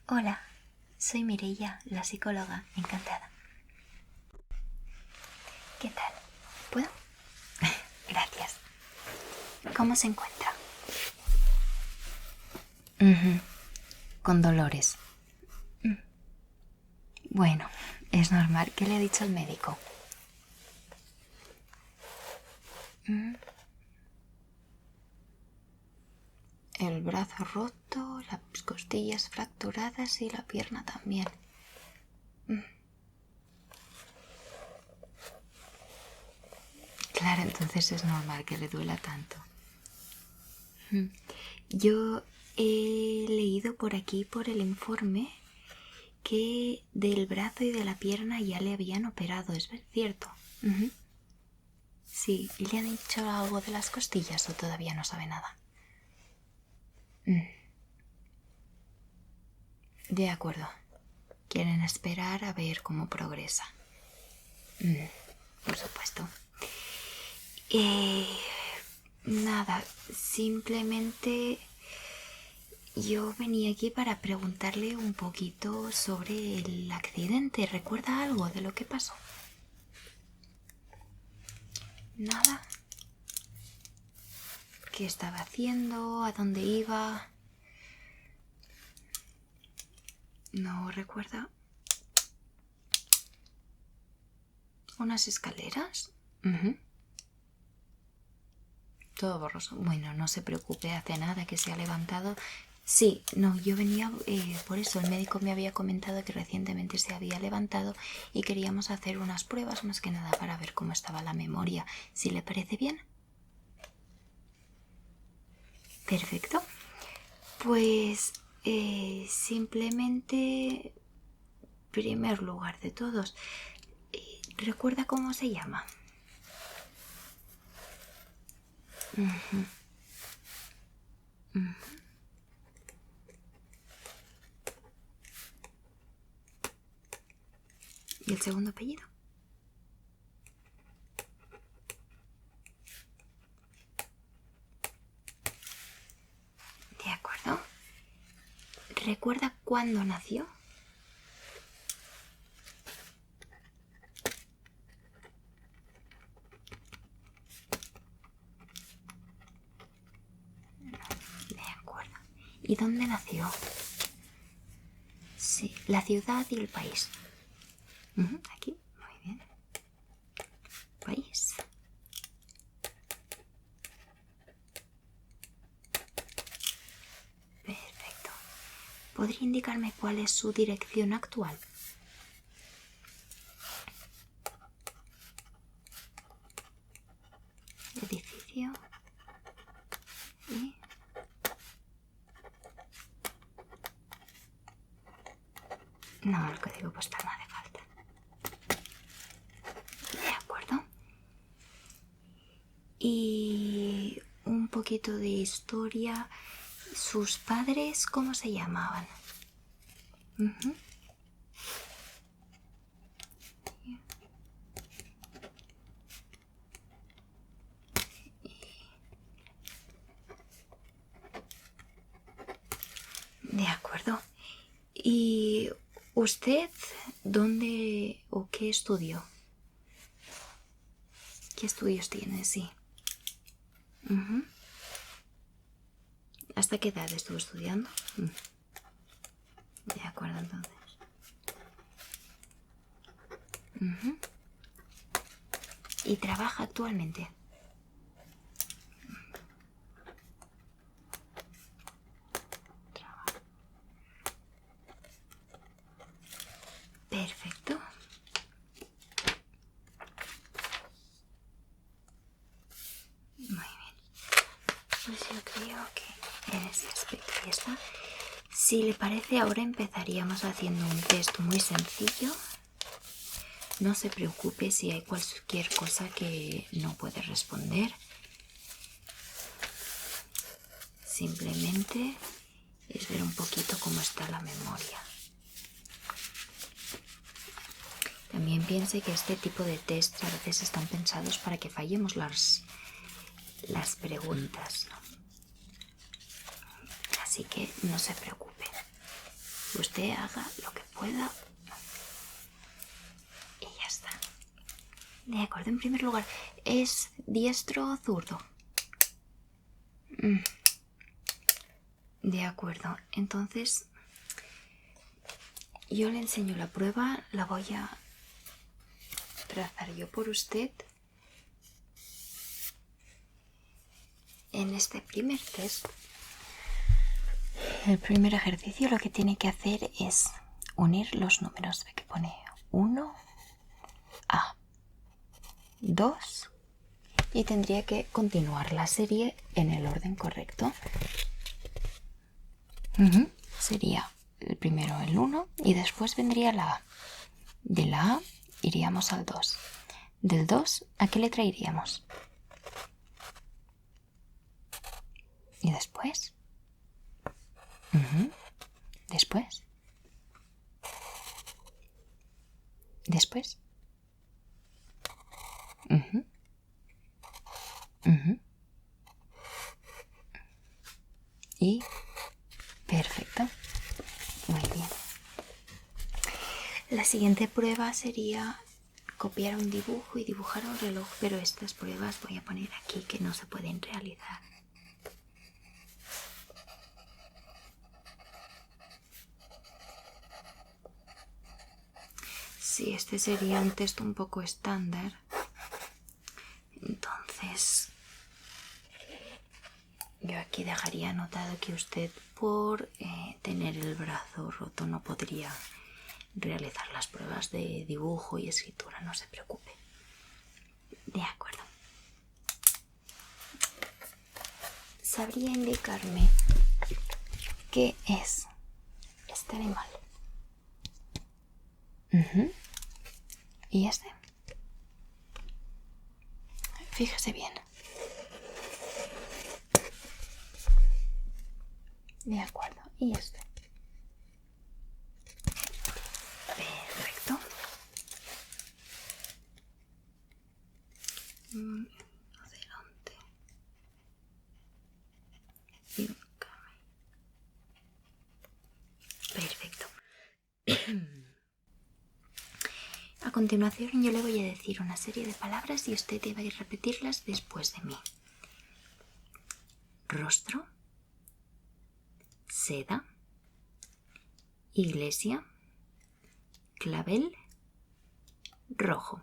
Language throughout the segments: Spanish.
Hola, soy Mireia, la psicóloga, encantada. ¿Qué tal? ¿Puedo? Gracias. ¿Cómo se encuentra? Con dolores. Bueno, es normal. ¿Qué le ha dicho el médico? El brazo roto, las costillas fracturadas y la pierna también. Claro, entonces es normal que le duela tanto. Yo he leído por aquí, por el informe, que del brazo y de la pierna ya le habían operado, ¿es cierto? Sí, ¿y le han dicho algo de las costillas o todavía no sabe nada? De acuerdo. Quieren esperar a ver cómo progresa. Por supuesto. Nada, simplemente yo venía aquí para preguntarle un poquito sobre el accidente. ¿Recuerda algo de lo que pasó? Nada. ¿Qué estaba haciendo? ¿A dónde iba? ¿No recuerda? ¿Unas escaleras? Todo borroso. Bueno, no se preocupe, hace nada que se ha levantado. Sí, no, yo venía por eso. El médico me había comentado que recientemente se había levantado y queríamos hacer unas pruebas más que nada para ver cómo estaba la memoria. ¿Si le parece bien? Perfecto. Pues simplemente, primer lugar de todos, ¿recuerda cómo se llama? ¿Y el segundo apellido? De acuerdo. ¿Recuerda cuándo nació? De acuerdo. ¿Y dónde nació? Sí, la ciudad y el país. Aquí, muy bien. País. Perfecto. ¿Podría indicarme cuál es su dirección actual? Edificio. Y... no, el código postal no hace falta. De acuerdo. Y un poquito de historia. ¿Sus padres cómo se llamaban? De acuerdo. ¿Y usted dónde o qué estudió? ¿Qué estudios tiene? Sí. ¿Hasta qué edad estuvo estudiando? De acuerdo, entonces. ¿Y trabaja actualmente? Trabaja. Perfecto. Muy bien. Pues yo creo que en ese aspecto ya está. Si le parece, ahora empezaríamos haciendo un test muy sencillo. No se preocupe si hay cualquier cosa que no puede responder. Simplemente es ver un poquito cómo está la memoria. También piense que este tipo de tests a veces están pensados para que fallemos las preguntas, ¿no? Así que no se preocupe. Usted haga lo que pueda y ya está. De acuerdo, en primer lugar, ¿es diestro o zurdo? De acuerdo, entonces yo le enseño la prueba, la voy a trazar yo por usted. En este primer test, el primer ejercicio, lo que tiene que hacer es unir los números. Ve que pone 1, A, 2 y tendría que continuar la serie en el orden correcto. Sería el primero el 1 y después vendría la A. De la A iríamos al 2. Del 2, ¿a qué letra iríamos? ¿Y después? Después. Después. Y perfecto. Muy bien. La siguiente prueba sería copiar un dibujo y dibujar un reloj, pero estas pruebas voy a poner aquí que no se pueden realizar. Sí, este sería un test un poco estándar. Entonces, yo aquí dejaría anotado que usted por tener el brazo roto no podría realizar las pruebas de dibujo y escritura, no se preocupe. De acuerdo. ¿Sabría indicarme qué es este animal? ¿Y este? Fíjese bien. De acuerdo. ¿Y este? Perfecto. Adelante. Y un cambio. Perfecto. A continuación yo le voy a decir una serie de palabras y usted debe repetirlas después de mí. Rostro, seda, iglesia, clavel, rojo.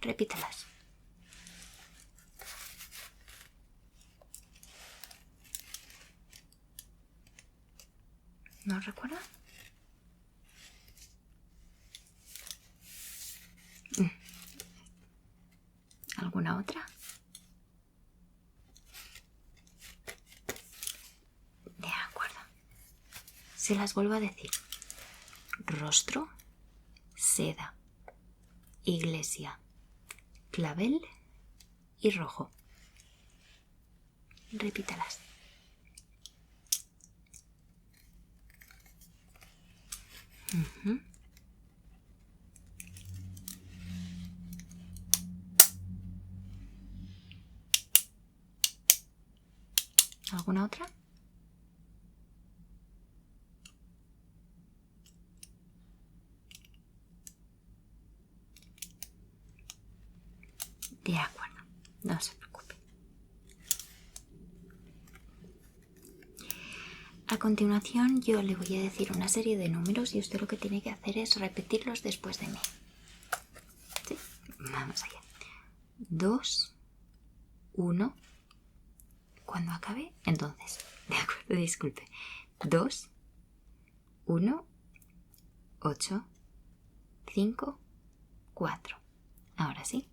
Repítalas. ¿No recuerda? ¿Alguna otra? De acuerdo. Se las vuelvo a decir. Rostro, seda, iglesia, clavel y rojo. Repítalas. ¿Alguna otra? De acuerdo, no se preocupe. A continuación yo le voy a decir una serie de números y usted lo que tiene que hacer es repetirlos después de mí. ¿Sí? Vamos allá. 2, 1. Cuando acabe, entonces. De acuerdo, disculpe. 2, 1, 8, 5, 4. Ahora sí.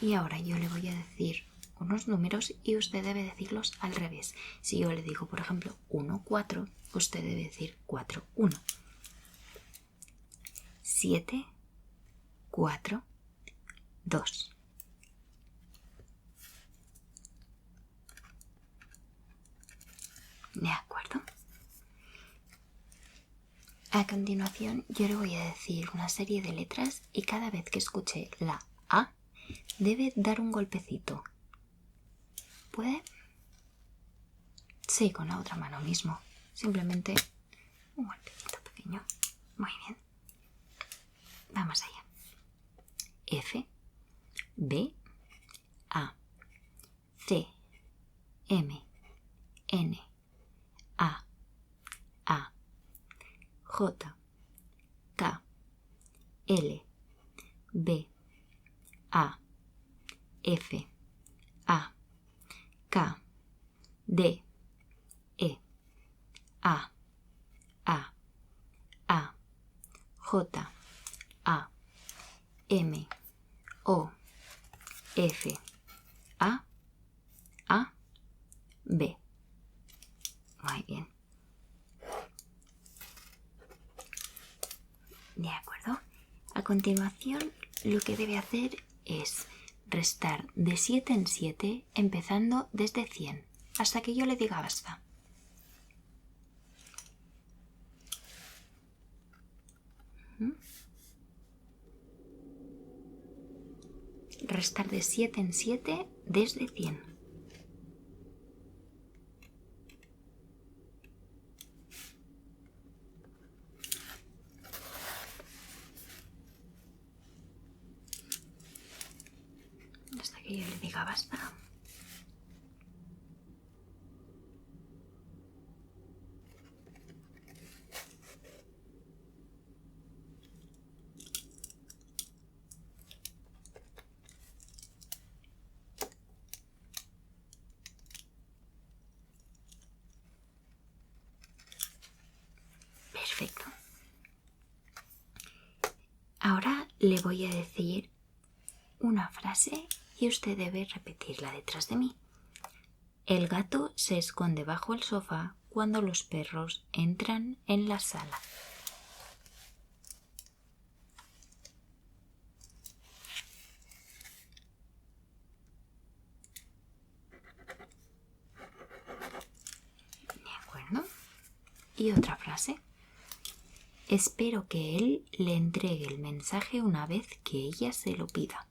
Y ahora yo le voy a decir unos números y usted debe decirlos al revés. Si yo le digo, por ejemplo, 1, 4, usted debe decir 4, 1. 7, 4, 2. ¿De acuerdo? A continuación yo le voy a decir una serie de letras y cada vez que escuche la A debe dar un golpecito. ¿Puede? Sí, con la otra mano mismo. Simplemente un golpecito pequeño. Muy bien. Vamos allá. F, B, A, C, M, N, A, J, K, L, B, A, F, A, K, D, E, A, J, A, M, O, F, A, B. Muy bien. De acuerdo. A continuación, lo que debe hacer es restar de 7 en 7, empezando desde 100, hasta que yo le diga basta. Restar de 7 en 7 desde 100. Hasta que yo le diga basta. Perfecto. Ahora le voy a decir una frase y usted debe repetirla detrás de mí. El gato se esconde bajo el sofá cuando los perros entran en la sala. ¿De acuerdo? Y otra frase. Espero que él le entregue el mensaje una vez que ella se lo pida.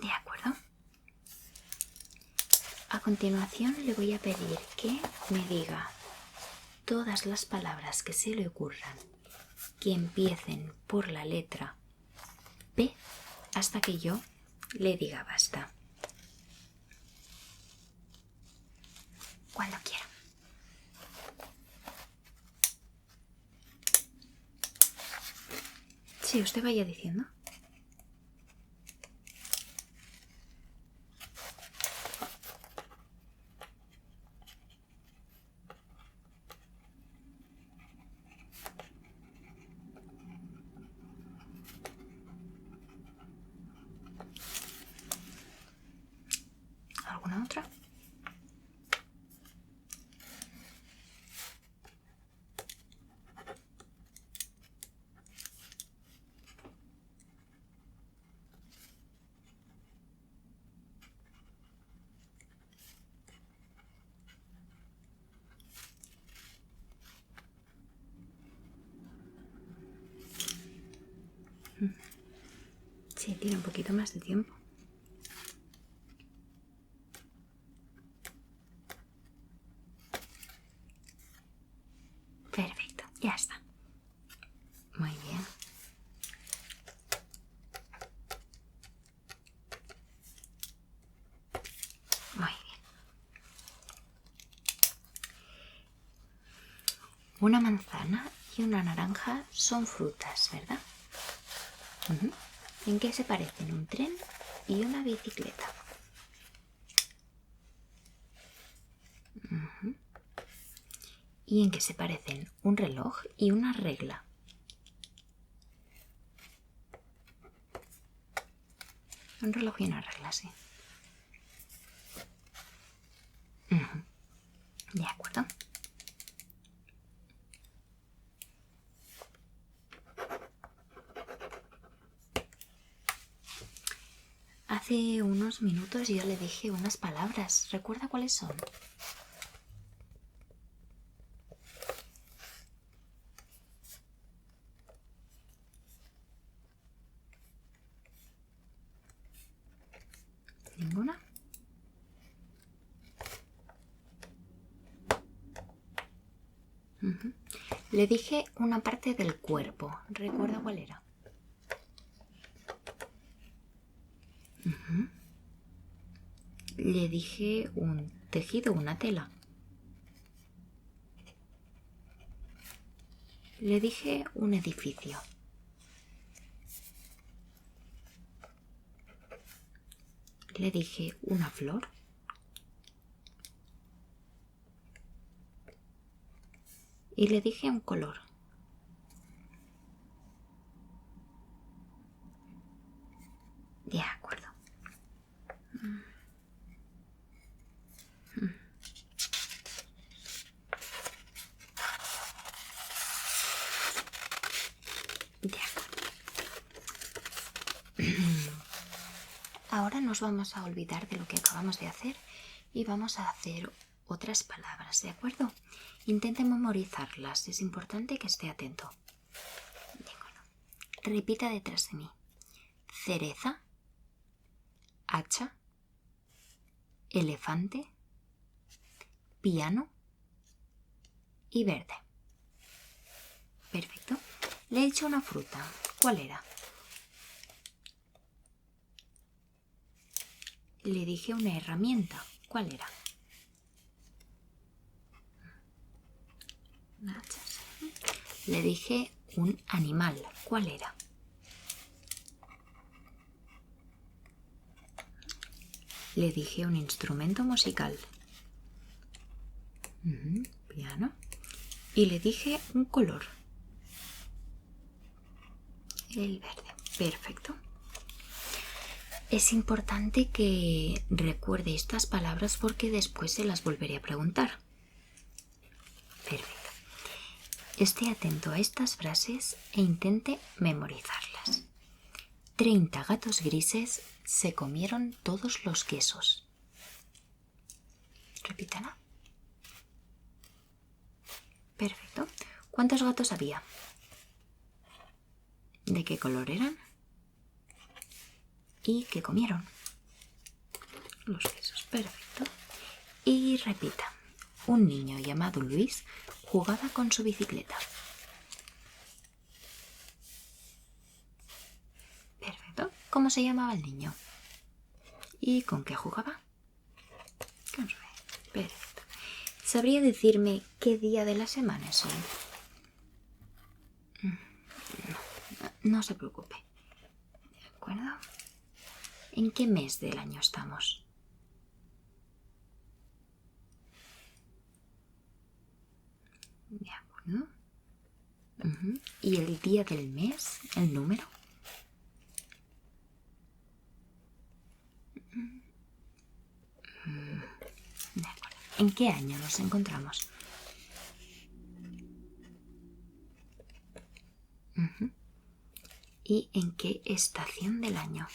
¿De acuerdo? A continuación le voy a pedir que me diga todas las palabras que se le ocurran que empiecen por la letra P hasta que yo le diga basta. Cuando quiera. Sí, usted vaya diciendo. ¿Alguna otra? Sí, tiene un poquito más de tiempo. Perfecto, ya está. Muy bien. Muy bien. Una manzana y una naranja son frutas, ¿verdad? ¿En qué se parecen un tren y una bicicleta? ¿Y en qué se parecen un reloj y una regla? Un reloj y una regla, sí. De acuerdo. Hace unos minutos yo le dije unas palabras. ¿Recuerda cuáles son? ¿Ninguna? Le dije una parte del cuerpo. ¿Recuerda cuál era? Le dije un tejido, una tela. Le dije un edificio. Le dije una flor. Y le dije un color. De acuerdo. De acuerdo. Ahora nos vamos a olvidar de lo que acabamos de hacer y vamos a hacer otras palabras, ¿de acuerdo? Intente memorizarlas, es importante que esté atento. De acuerdo. Repita detrás de mí. Cereza, hacha, elefante, piano y verde. Perfecto. Le he hecho una fruta. ¿Cuál era? Le dije una herramienta. ¿Cuál era? Una hacha. Le dije un animal. ¿Cuál era? Le dije un instrumento musical. Piano. Y le dije un color. El verde. Perfecto. Es importante que recuerde estas palabras porque después se las volveré a preguntar. Perfecto. Esté atento a estas frases e intente memorizarlas. 30 gatos grises se comieron todos los quesos. Repítala. Perfecto. ¿Cuántos gatos había? ¿De qué color eran? ¿Y qué comieron? Los quesos. Perfecto. Y repita. Un niño llamado Luis jugaba con su bicicleta. Perfecto. ¿Cómo se llamaba el niño? ¿Y con qué jugaba? Con su bicicleta. Perfecto. ¿Sabría decirme qué día de la semana es hoy? No se preocupe. ¿De acuerdo? ¿En qué mes del año estamos? De acuerdo. ¿Y el día del mes? ¿El número? De acuerdo. ¿En qué año nos encontramos? ¿Y en qué estación del año?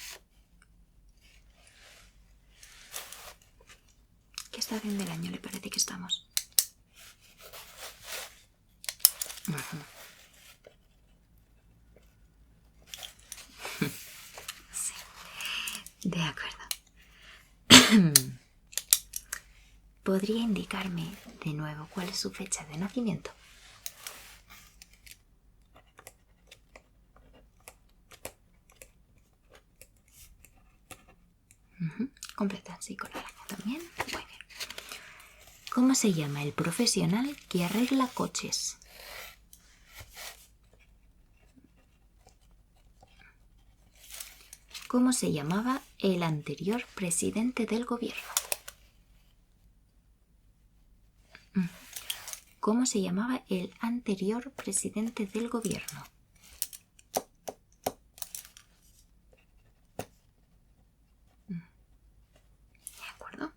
¿Qué estación del año le parece que estamos? Sí. De acuerdo. ¿Podría indicarme de nuevo cuál es su fecha de nacimiento? Completa, sí, con el año también. Muy bien. ¿Cómo se llama el profesional que arregla coches? ¿Cómo se llamaba el anterior presidente del gobierno? ¿Cómo se llamaba el anterior presidente del gobierno? ¿De acuerdo?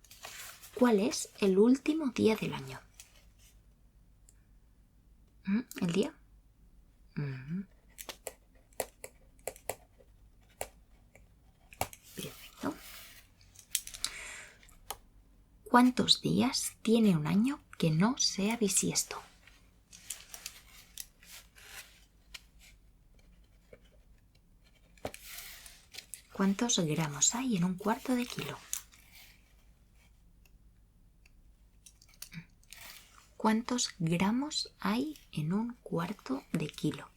¿Cuál es el último día del año? ¿El día? Perfecto. ¿Cuántos días tiene un año que no sea bisiesto? ¿Cuántos gramos hay en un cuarto de kilo? ¿Cuántos gramos hay en un cuarto de kilo?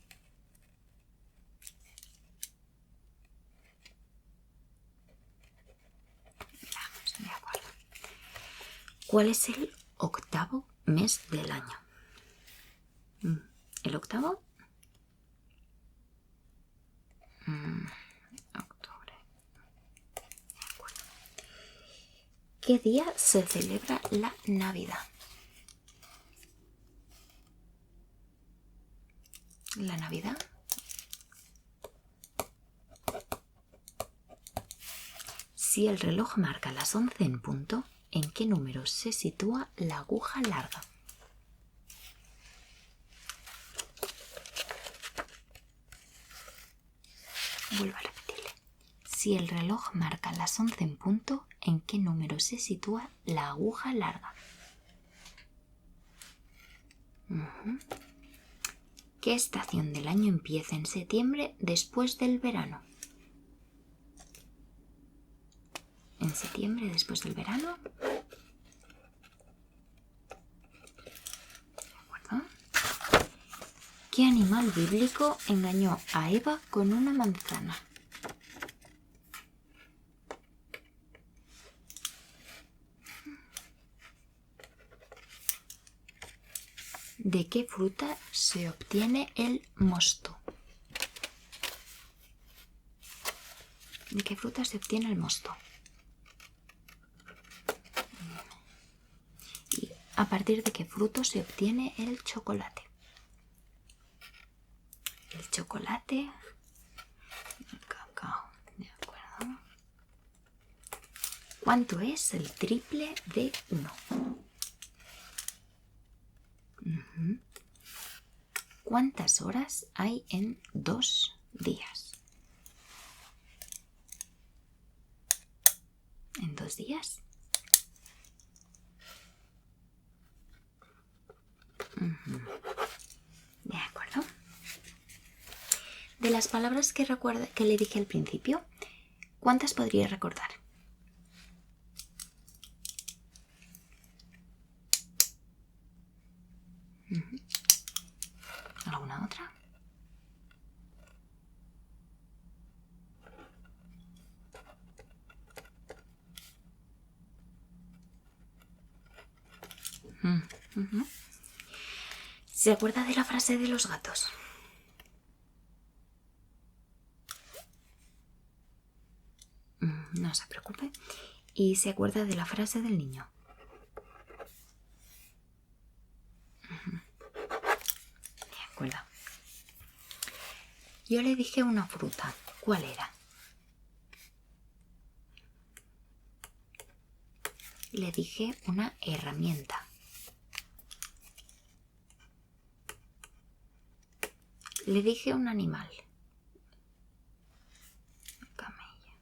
Vamos, de acuerdo. ¿Cuál es el octavo mes del año? ¿El octavo? Octubre. De acuerdo. ¿Qué día se celebra la Navidad? La Navidad. Si el reloj marca las 11 en punto, ¿en qué número se sitúa la aguja larga? Vuelvo a repetirle. Si el reloj marca las 11 en punto, ¿en qué número se sitúa la aguja larga? ¿Qué estación del año empieza en septiembre después del verano? ¿En septiembre después del verano? ¿De acuerdo? ¿Qué animal bíblico engañó a Eva con una manzana? ¿De qué fruta se obtiene el mosto? ¿De qué fruta se obtiene el mosto? ¿Y a partir de qué fruto se obtiene el chocolate? El chocolate, el cacao, ¿de acuerdo? ¿Cuánto es el triple de 1? ¿Cuántas horas hay en 2 días? ¿En 2 días? De acuerdo. De las palabras que le dije al principio, ¿cuántas podría recordar? ¿Alguna otra? ¿Se acuerda de la frase de los gatos? No se preocupe. ¿Y se acuerda de la frase del niño? De acuerdo. Yo le dije una fruta. ¿Cuál era? Le dije una herramienta. Le dije un animal. Camella.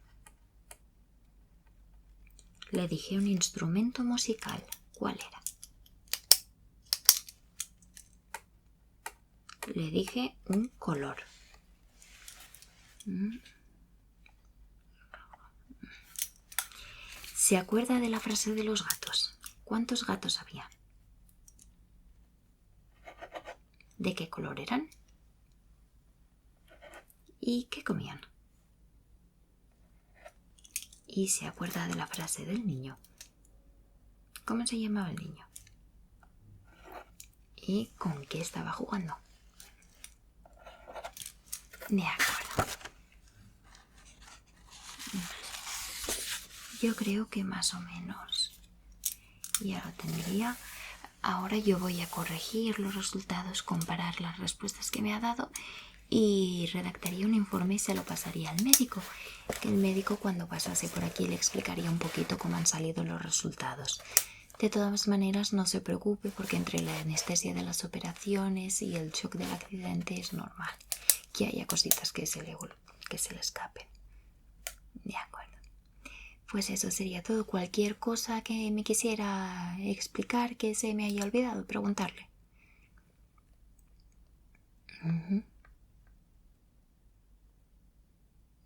Le dije un instrumento musical. ¿Cuál era? Le dije un color. ¿Se acuerda de la frase de los gatos? ¿Cuántos gatos había? ¿De qué color eran? ¿Y qué comían? ¿Y se acuerda de la frase del niño? ¿Cómo se llamaba el niño? ¿Y con qué estaba jugando? De acuerdo. Yo creo que más o menos ya lo tendría. Ahora yo voy a corregir los resultados, comparar las respuestas que me ha dado y redactaría un informe y se lo pasaría al médico. El médico, cuando pasase por aquí, le explicaría un poquito cómo han salido los resultados. De todas maneras, no se preocupe porque entre la anestesia de las operaciones y el shock del accidente es normal que haya cositas que se le escapen. De acuerdo. Pues eso sería todo. Cualquier cosa que me quisiera explicar que se me haya olvidado, preguntarle.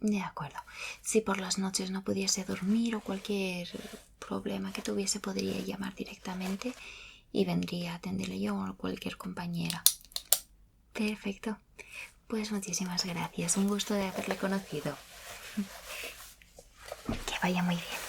De acuerdo. Si por las noches no pudiese dormir o cualquier problema que tuviese, podría llamar directamente y vendría a atenderle yo o cualquier compañera. Perfecto. Pues muchísimas gracias. Un gusto de haberle conocido. Que vaya muy bien.